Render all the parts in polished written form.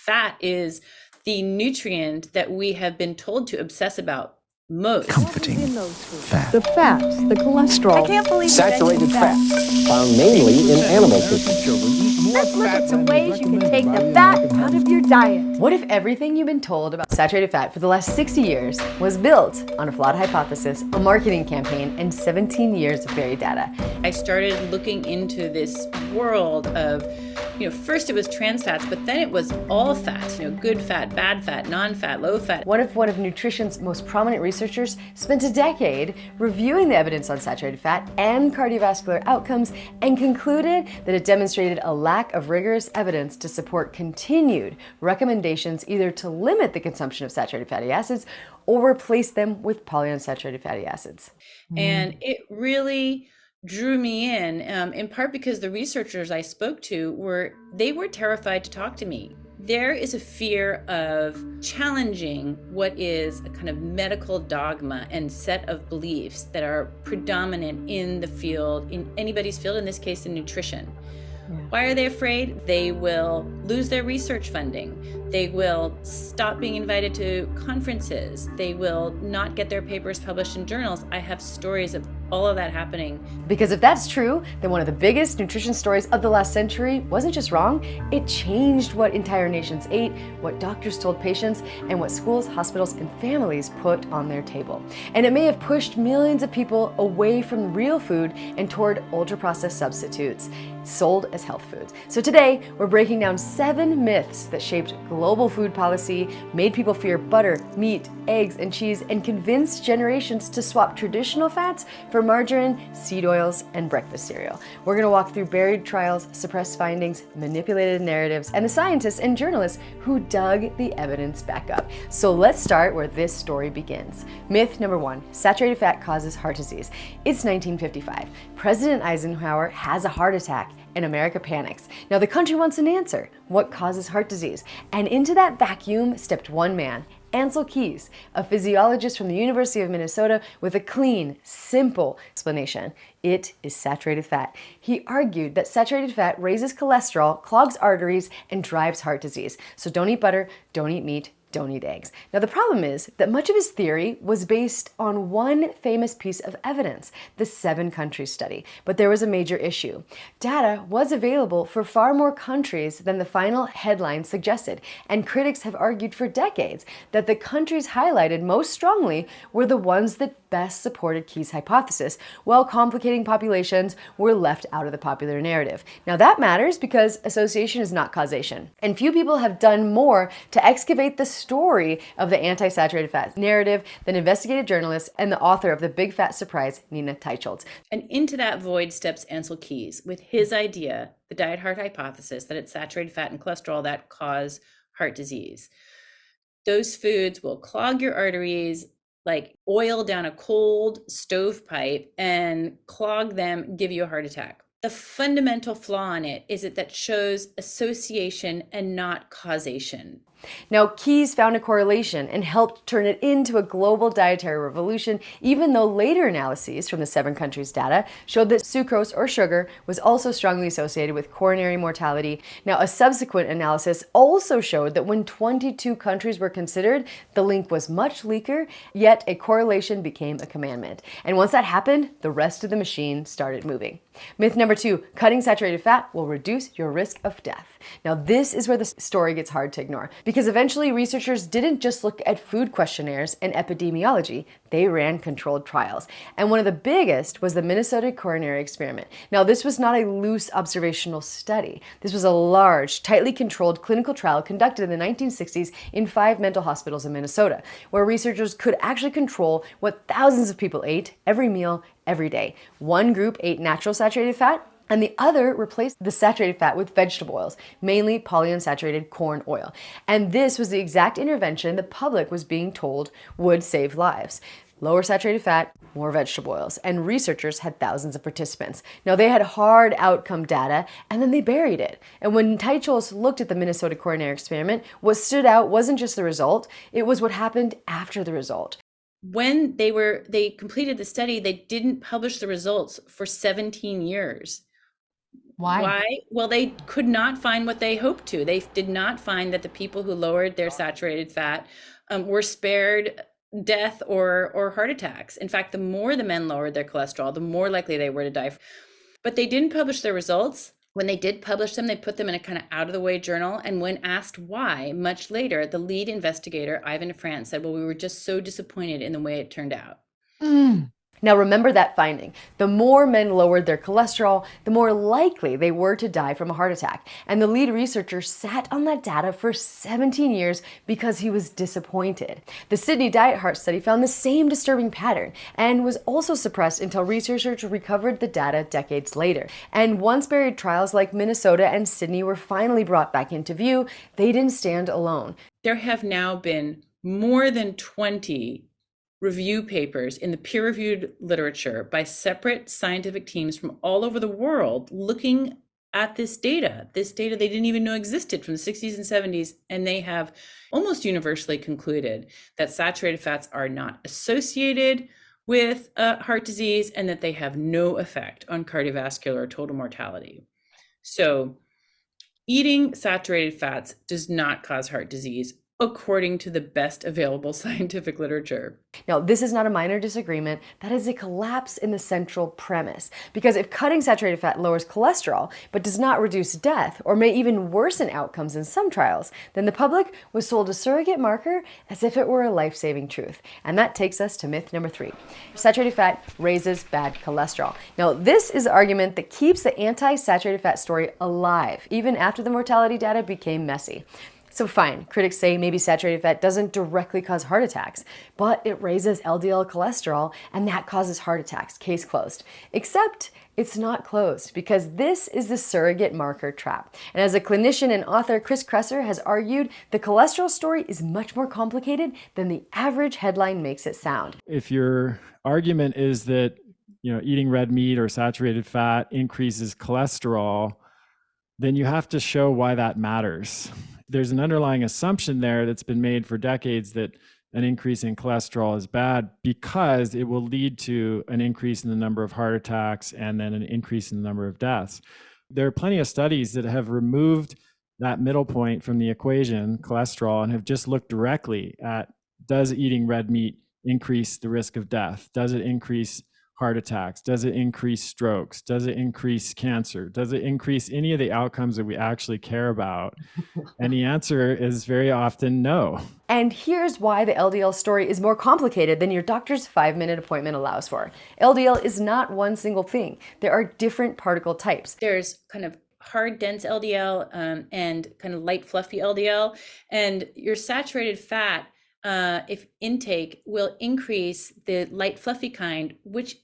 fat is the nutrient that we have been told to obsess about most. Comforting fat. The fats, the cholesterol. I can't believe Saturated fat, found mainly in animal food. Let's look at some ways you can take the fat out of your diet. What if everything you've been told about saturated fat for the last 60 years was built on a flawed hypothesis, a marketing campaign, and 17 years of buried data? I started looking into this world of, first it was trans fats, but then it was all fats, good fat, bad fat, non-fat, low fat. What if one of nutrition's most prominent researchers spent a decade reviewing the evidence on saturated fat and cardiovascular outcomes and concluded that it demonstrated a lack of rigorous evidence to support continued recommendations either to limit the consumption of saturated fatty acids or replace them with polyunsaturated fatty acids? And it really drew me in part because the researchers I spoke to were terrified to talk to me. There is a fear of challenging what is a kind of medical dogma and set of beliefs that are predominant in the field, in anybody's field, in this case in nutrition. Yeah. Why are they afraid? They will lose their research funding. They will stop being invited to conferences. They will not get their papers published in journals. I have stories of all of that happening. Because if that's true, then one of the biggest nutrition stories of the last century wasn't just wrong, it changed what entire nations ate, what doctors told patients, and what schools, hospitals, and families put on their table. And it may have pushed millions of people away from real food and toward ultra-processed substitutes sold as health foods. So today, we're breaking down 7 myths that shaped global food policy, made people fear butter, meat, eggs, and cheese, and convinced generations to swap traditional fats for margarine, seed oils, and breakfast cereal. We're gonna walk through buried trials, suppressed findings, manipulated narratives, and the scientists and journalists who dug the evidence back up. So let's start where this story begins. Myth number 1, saturated fat causes heart disease. It's 1955. President Eisenhower has a heart attack and America panics. Now the country wants an answer. What causes heart disease? And into that vacuum stepped one man, Ancel Keys, a physiologist from the University of Minnesota with a clean, simple explanation. It is saturated fat. He argued that saturated fat raises cholesterol, clogs arteries, and drives heart disease. So don't eat butter, don't eat meat, don't eat eggs. Now the problem is that much of his theory was based on one famous piece of evidence, the 7 countries study. But there was a major issue. Data was available for far more countries than the final headline suggested, and critics have argued for decades that the countries highlighted most strongly were the ones that best supported Key's hypothesis, while complicating populations were left out of the popular narrative. Now that matters because association is not causation, and few people have done more to excavate the story of the anti-saturated fat narrative than investigative journalist and the author of The Big Fat Surprise, Nina Teicholz. And into that void steps Ancel Keys with his idea, the diet heart hypothesis, that it's saturated fat and cholesterol that cause heart disease. Those foods will clog your arteries like oil down a cold stovepipe and clog them, give you a heart attack. The fundamental flaw in it is that shows association and not causation. Now, Keys found a correlation and helped turn it into a global dietary revolution, even though later analyses from the 7 countries' data showed that sucrose or sugar was also strongly associated with coronary mortality. Now, a subsequent analysis also showed that when 22 countries were considered, the link was much weaker, yet a correlation became a commandment. And once that happened, the rest of the machine started moving. Myth number 2, cutting saturated fat will reduce your risk of death. Now, this is where the story gets hard to ignore, because eventually researchers didn't just look at food questionnaires and epidemiology, they ran controlled trials. And one of the biggest was the Minnesota coronary experiment. Now, this was not a loose observational study. This was a large, tightly controlled clinical trial conducted in the 1960s in 5 mental hospitals in Minnesota, where researchers could actually control what thousands of people ate every meal, every day. One group ate natural saturated fat, and the other replaced the saturated fat with vegetable oils, mainly polyunsaturated corn oil. And this was the exact intervention the public was being told would save lives. Lower saturated fat, more vegetable oils, and researchers had thousands of participants. Now they had hard outcome data, and then they buried it. And when Teicholz looked at the Minnesota coronary experiment, what stood out wasn't just the result, it was what happened after the result. When they completed the study, they didn't publish the results for 17 years. Why? Well, they could not find what they hoped to. They did not find that the people who lowered their saturated fat were spared death or heart attacks. In fact, the more the men lowered their cholesterol, the more likely they were to die. But they didn't publish their results. When they did publish them, they put them in a kind of out of the way journal. And when asked why, much later, the lead investigator, Ivan France, said, well, we were just so disappointed in the way it turned out. Now remember that finding. The more men lowered their cholesterol, the more likely they were to die from a heart attack. And the lead researcher sat on that data for 17 years because he was disappointed. The Sydney Diet Heart Study found the same disturbing pattern and was also suppressed until researchers recovered the data decades later. And once buried trials like Minnesota and Sydney were finally brought back into view, they didn't stand alone. There have now been more than 20 review papers in the peer-reviewed literature by separate scientific teams from all over the world looking at this data they didn't even know existed from the 60s and 70s, and they have almost universally concluded that saturated fats are not associated with heart disease and that they have no effect on cardiovascular or total mortality. So eating saturated fats does not cause heart disease, according to the best available scientific literature. Now, this is not a minor disagreement. That is a collapse in the central premise. Because if cutting saturated fat lowers cholesterol, but does not reduce death, or may even worsen outcomes in some trials, then the public was sold a surrogate marker as if it were a life-saving truth. And that takes us to myth number 3. Saturated fat raises bad cholesterol. Now, this is the argument that keeps the anti-saturated fat story alive, even after the mortality data became messy. So fine, critics say maybe saturated fat doesn't directly cause heart attacks, but it raises LDL cholesterol and that causes heart attacks. Case closed. Except it's not closed because this is the surrogate marker trap. And as a clinician and author, Chris Kresser has argued the cholesterol story is much more complicated than the average headline makes it sound. If your argument is that, eating red meat or saturated fat increases cholesterol, then you have to show why that matters. There's an underlying assumption there that's been made for decades that an increase in cholesterol is bad because it will lead to an increase in the number of heart attacks and then an increase in the number of deaths. There are plenty of studies that have removed that middle point from the equation, cholesterol, and have just looked directly at, does eating red meat increase the risk of death? Does it increase heart attacks? Does it increase strokes? Does it increase cancer? Does it increase any of the outcomes that we actually care about? And the answer is very often no. And here's why the LDL story is more complicated than your doctor's 5-minute appointment allows for. LDL is not one single thing. There are different particle types. There's kind of hard, dense LDL and kind of light, fluffy LDL. And your saturated fat, if intake, will increase the light, fluffy kind, which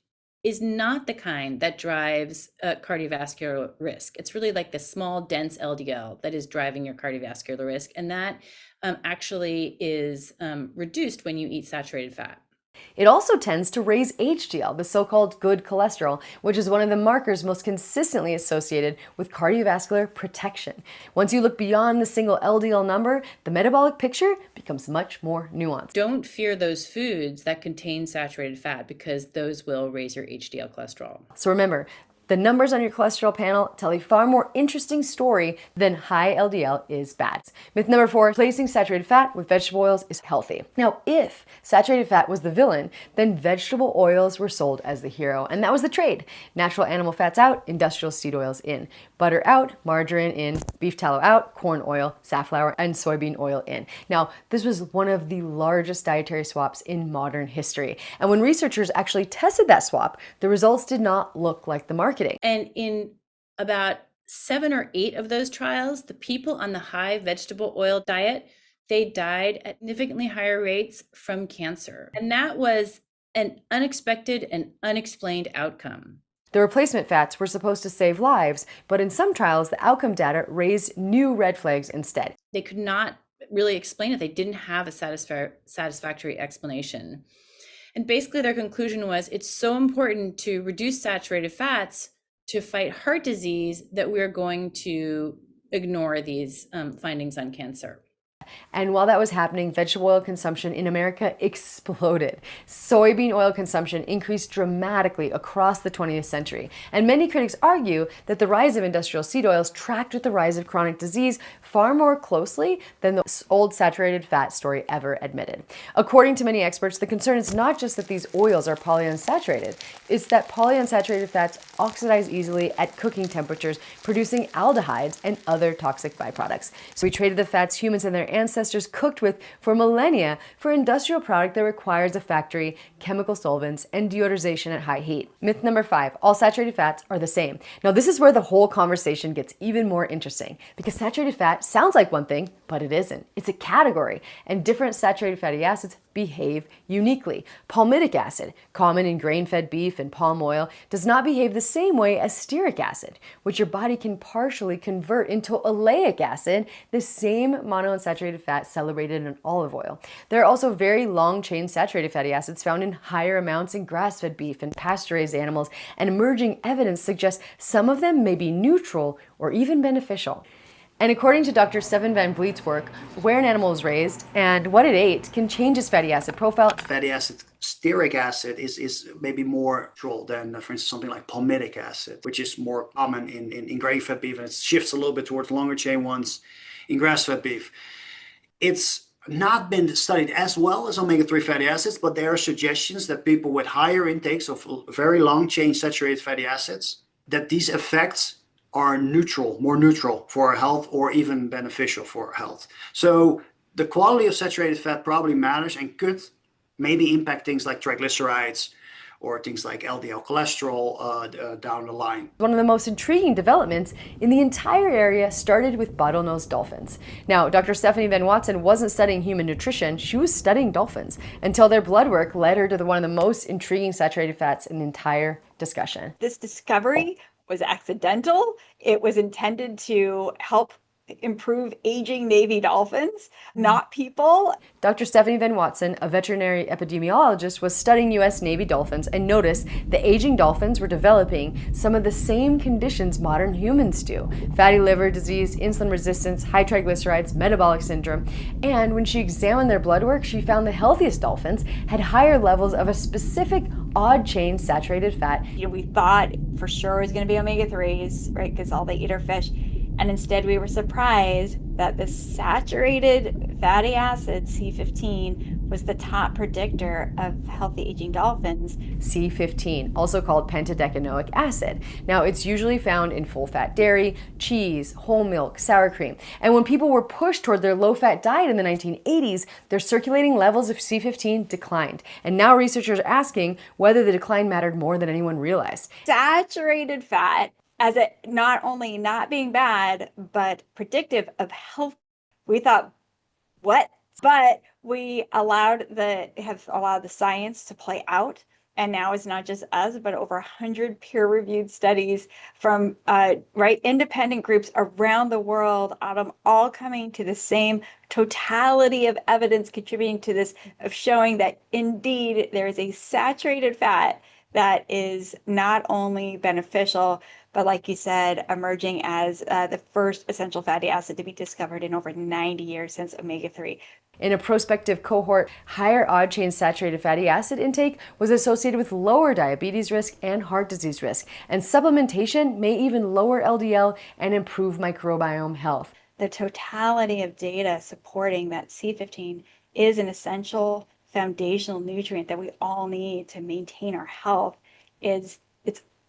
is not the kind that drives cardiovascular risk. It's really like the small, dense LDL that is driving your cardiovascular risk. And that actually is reduced when you eat saturated fat. It also tends to raise HDL, the so-called good cholesterol, which is one of the markers most consistently associated with cardiovascular protection. Once you look beyond the single LDL number, the metabolic picture becomes much more nuanced. Don't fear those foods that contain saturated fat because those will raise your HDL cholesterol. So remember, the numbers on your cholesterol panel tell a far more interesting story than high LDL is bad. Myth number 4, replacing saturated fat with vegetable oils is healthy. Now, if saturated fat was the villain, then vegetable oils were sold as the hero. And that was the trade. Natural animal fats out, industrial seed oils in. Butter out, margarine in, beef tallow out, corn oil, safflower, and soybean oil in. Now, this was one of the largest dietary swaps in modern history. And when researchers actually tested that swap, the results did not look like the marketing. And in about 7 or 8 of those trials, the people on the high vegetable oil diet, they died at significantly higher rates from cancer. And that was an unexpected and unexplained outcome. The replacement fats were supposed to save lives, but in some trials, the outcome data raised new red flags instead. They could not really explain it. They didn't have a satisfactory explanation. And basically their conclusion was it's so important to reduce saturated fats to fight heart disease that we're going to ignore these findings on cancer. And while that was happening, vegetable oil consumption in America exploded. Soybean oil consumption increased dramatically across the 20th century. And many critics argue that the rise of industrial seed oils tracked with the rise of chronic disease far more closely than the old saturated fat story ever admitted. According to many experts, the concern is not just that these oils are polyunsaturated, it's that polyunsaturated fats oxidize easily at cooking temperatures, producing aldehydes and other toxic byproducts. So we traded the fats humans and their ancestors cooked with for millennia for industrial product that requires a factory, chemical solvents, and deodorization at high heat. Myth number 5, all saturated fats are the same. Now this is where the whole conversation gets even more interesting because saturated fat sounds like one thing, but it isn't. It's a category, and different saturated fatty acids behave uniquely. Palmitic acid, common in grain-fed beef and palm oil, does not behave the same way as stearic acid, which your body can partially convert into oleic acid, the same monounsaturated fat celebrated in olive oil. There are also very long-chain saturated fatty acids found in higher amounts in grass-fed beef and pasture-raised animals, and emerging evidence suggests some of them may be neutral or even beneficial. And according to Dr. Seven Van Vliet's work, where an animal is raised and what it ate can change its fatty acid profile. Fatty acid, stearic acid is maybe more neutral than, for instance, something like palmitic acid, which is more common in grain-fed beef, and it shifts a little bit towards longer chain ones in grass-fed beef. It's not been studied as well as omega-3 fatty acids, but there are suggestions that people with higher intakes of very long-chain saturated fatty acids, that these effects are neutral, more neutral for our health, or even beneficial for our health. So the quality of saturated fat probably matters and could maybe impact things like triglycerides or things like LDL cholesterol down the line. One of the most intriguing developments in the entire area started with bottlenose dolphins. Now, Dr. Stephanie Van Watson wasn't studying human nutrition, she was studying dolphins, until their blood work led her to one of the most intriguing saturated fats in the entire discussion. This discovery was accidental. It was intended to help improve aging Navy dolphins, not people. Dr. Stephanie Van Watson, a veterinary epidemiologist, was studying U.S. Navy dolphins and noticed the aging dolphins were developing some of the same conditions modern humans do: fatty liver disease, insulin resistance, high triglycerides, metabolic syndrome. And when she examined their blood work, she found the healthiest dolphins had higher levels of a specific odd chain saturated fat. We thought for sure it was going to be omega-3s, right? Because all they eat are fish. And instead we were surprised that the saturated fatty acid, C15, was the top predictor of healthy aging dolphins. C15, also called pentadecanoic acid. Now, it's usually found in full-fat dairy, cheese, whole milk, sour cream. And when people were pushed toward their low-fat diet in the 1980s, their circulating levels of C15 declined. And now researchers are asking whether the decline mattered more than anyone realized. Saturated fat, as it not only not being bad, but predictive of health. We thought, what? But we have allowed the science to play out. And now it's not just us, but over 100 peer-reviewed studies from independent groups around the world, all coming to the same totality of evidence contributing to this, of showing that indeed there is a saturated fat that is not only beneficial, but like you said, emerging as the first essential fatty acid to be discovered in over 90 years since omega-3. In a prospective cohort, higher odd-chain saturated fatty acid intake was associated with lower diabetes risk and heart disease risk, and supplementation may even lower LDL and improve microbiome health. The totality of data supporting that C15 is an essential foundational nutrient that we all need to maintain our health it's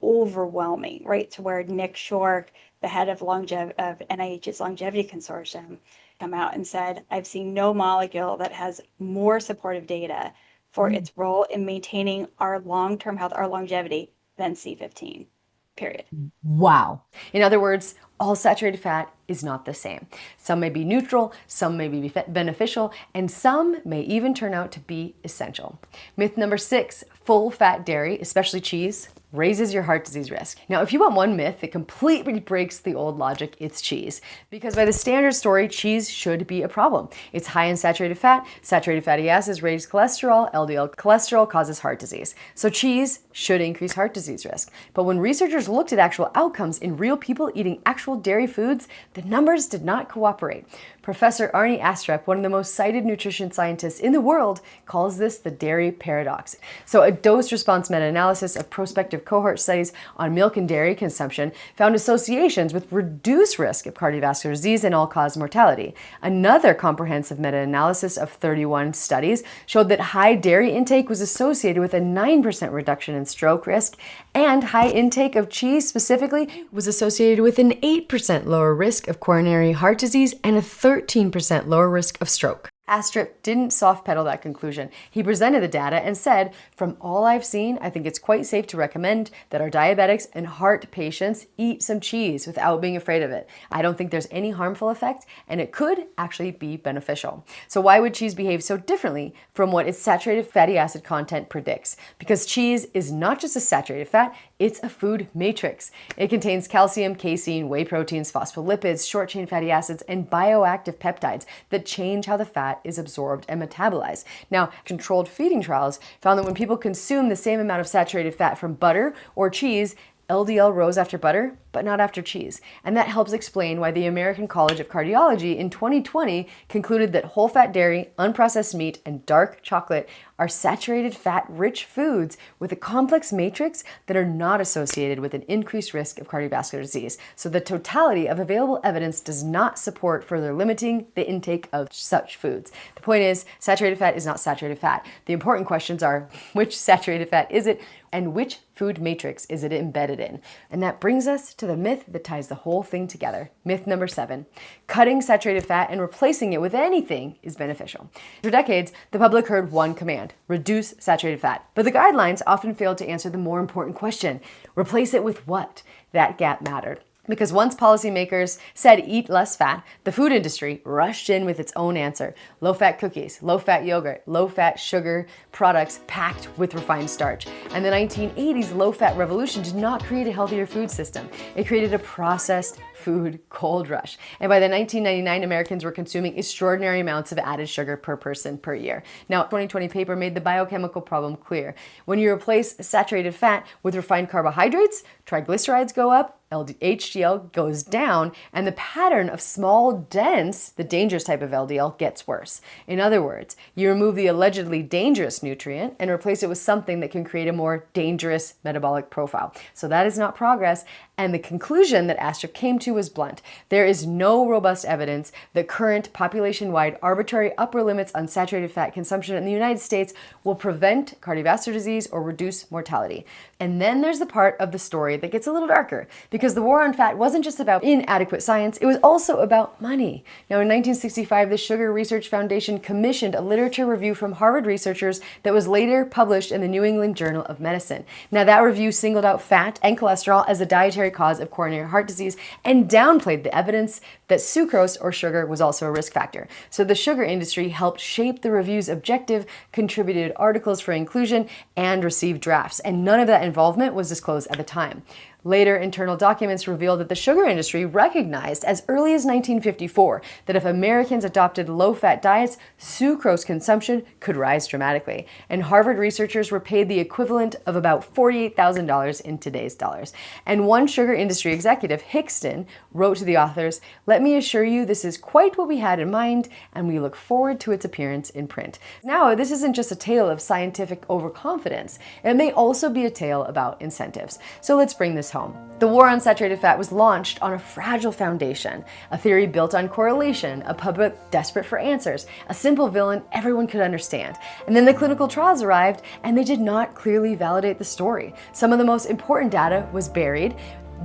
overwhelming, right? To where Nick Shork, the head of NIH's Longevity Consortium, come out and said, I've seen no molecule that has more supportive data for its role in maintaining our long-term health, our longevity, than C15, period. Wow. In other words, all saturated fat is not the same. Some may be neutral, some may be beneficial, and some may even turn out to be essential. Myth number 6, full fat dairy, especially cheese, raises your heart disease risk. Now, if you want one myth that completely breaks the old logic, it's cheese. Because by the standard story, cheese should be a problem. It's high in saturated fatty acids raise cholesterol, LDL cholesterol causes heart disease. So cheese should increase heart disease risk. But when researchers looked at actual outcomes in real people eating actual dairy foods, the numbers did not cooperate. Professor Arnie Astrup, one of the most cited nutrition scientists in the world, calls this the dairy paradox. So a dose-response meta-analysis of prospective cohort studies on milk and dairy consumption found associations with reduced risk of cardiovascular disease and all-cause mortality. Another comprehensive meta-analysis of 31 studies showed that high dairy intake was associated with a 9% reduction in stroke risk, and high intake of cheese specifically was associated with an 8% lower risk of coronary heart disease and a 13% lower risk of stroke. Astrup didn't soft pedal that conclusion. He presented the data and said, from all I've seen, I think it's quite safe to recommend that our diabetics and heart patients eat some cheese without being afraid of it. I don't think there's any harmful effect, and it could actually be beneficial. So why would cheese behave so differently from what its saturated fatty acid content predicts? Because cheese is not just a saturated fat, it's a food matrix. It contains calcium, casein, whey proteins, phospholipids, short-chain fatty acids, and bioactive peptides that change how the fat is absorbed and metabolized. Now, controlled feeding trials found that when people consume the same amount of saturated fat from butter or cheese, LDL rose after butter, but not after cheese. And that helps explain why the American College of Cardiology in 2020 concluded that whole fat dairy, unprocessed meat, and dark chocolate are saturated fat-rich foods with a complex matrix that are not associated with an increased risk of cardiovascular disease. So the totality of available evidence does not support further limiting the intake of such foods. The point is, saturated fat is not saturated fat. The important questions are, which saturated fat is it, and which food matrix is it embedded in? And that brings us to the myth that ties the whole thing together. Myth number 7, cutting saturated fat and replacing it with anything is beneficial. For decades, the public heard one command: reduce saturated fat. But the guidelines often failed to answer the more important question: replace it with what? That gap mattered. Because once policymakers said eat less fat, the food industry rushed in with its own answer: low-fat cookies, low-fat yogurt, low-fat sugar products packed with refined starch. And the 1980s low-fat revolution did not create a healthier food system. It created a processed food gold rush. And by the 1999, Americans were consuming extraordinary amounts of added sugar per person per year. Now, a 2020 paper made the biochemical problem clear. When you replace saturated fat with refined carbohydrates, triglycerides go up, HDL goes down, and the pattern of small, dense, the dangerous type of LDL, gets worse. In other words, you remove the allegedly dangerous nutrient and replace it with something that can create a more dangerous metabolic profile. So that is not progress, and the conclusion that Astrup came to was blunt. There is no robust evidence that current population-wide arbitrary upper limits on saturated fat consumption in the United States will prevent cardiovascular disease or reduce mortality. And then there's the part of the story that gets a little darker, because the war on fat wasn't just about inadequate science, it was also about money. Now, in 1965, the Sugar Research Foundation commissioned a literature review from Harvard researchers that was later published in the New England Journal of Medicine. Now, that review singled out fat and cholesterol as a dietary cause of coronary heart disease and downplayed the evidence that sucrose or sugar was also a risk factor. So the sugar industry helped shape the review's objective, contributed articles for inclusion, and received drafts, and none of that involvement was disclosed at the time. Later, internal documents revealed that the sugar industry recognized as early as 1954 that if Americans adopted low-fat diets, sucrose consumption could rise dramatically. And Harvard researchers were paid the equivalent of about $48,000 in today's dollars. And one sugar industry executive, Hickston, wrote to the authors, "Let me assure you this is quite what we had in mind, and we look forward to its appearance in print." Now, this isn't just a tale of scientific overconfidence. It may also be a tale about incentives. So let's bring this home. The war on saturated fat was launched on a fragile foundation, a theory built on correlation, a public desperate for answers, a simple villain everyone could understand. And then the clinical trials arrived, and they did not clearly validate the story. Some of the most important data was buried.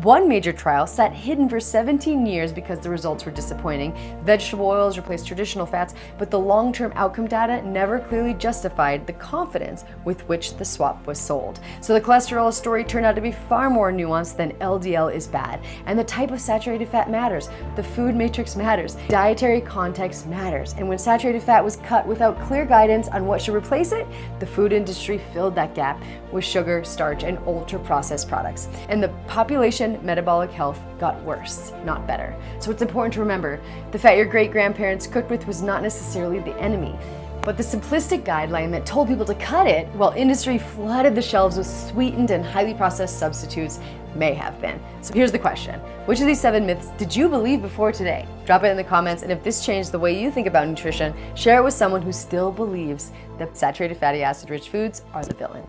One major trial sat hidden for 17 years because the results were disappointing. Vegetable oils replaced traditional fats, but the long-term outcome data never clearly justified the confidence with which the swap was sold. So the cholesterol story turned out to be far more nuanced than LDL is bad. And the type of saturated fat matters. The food matrix matters. Dietary context matters. And when saturated fat was cut without clear guidance on what should replace it, the food industry filled that gap with sugar, starch, and ultra-processed products. And the population metabolic health got worse, not better. So it's important to remember, the fat your great-grandparents cooked with was not necessarily the enemy. But the simplistic guideline that told people to cut it while industry flooded the shelves with sweetened and highly processed substitutes may have been. So here's the question. Which of these 7 myths did you believe before today? Drop it in the comments, and if this changed the way you think about nutrition, share it with someone who still believes that saturated fatty acid rich foods are the villain.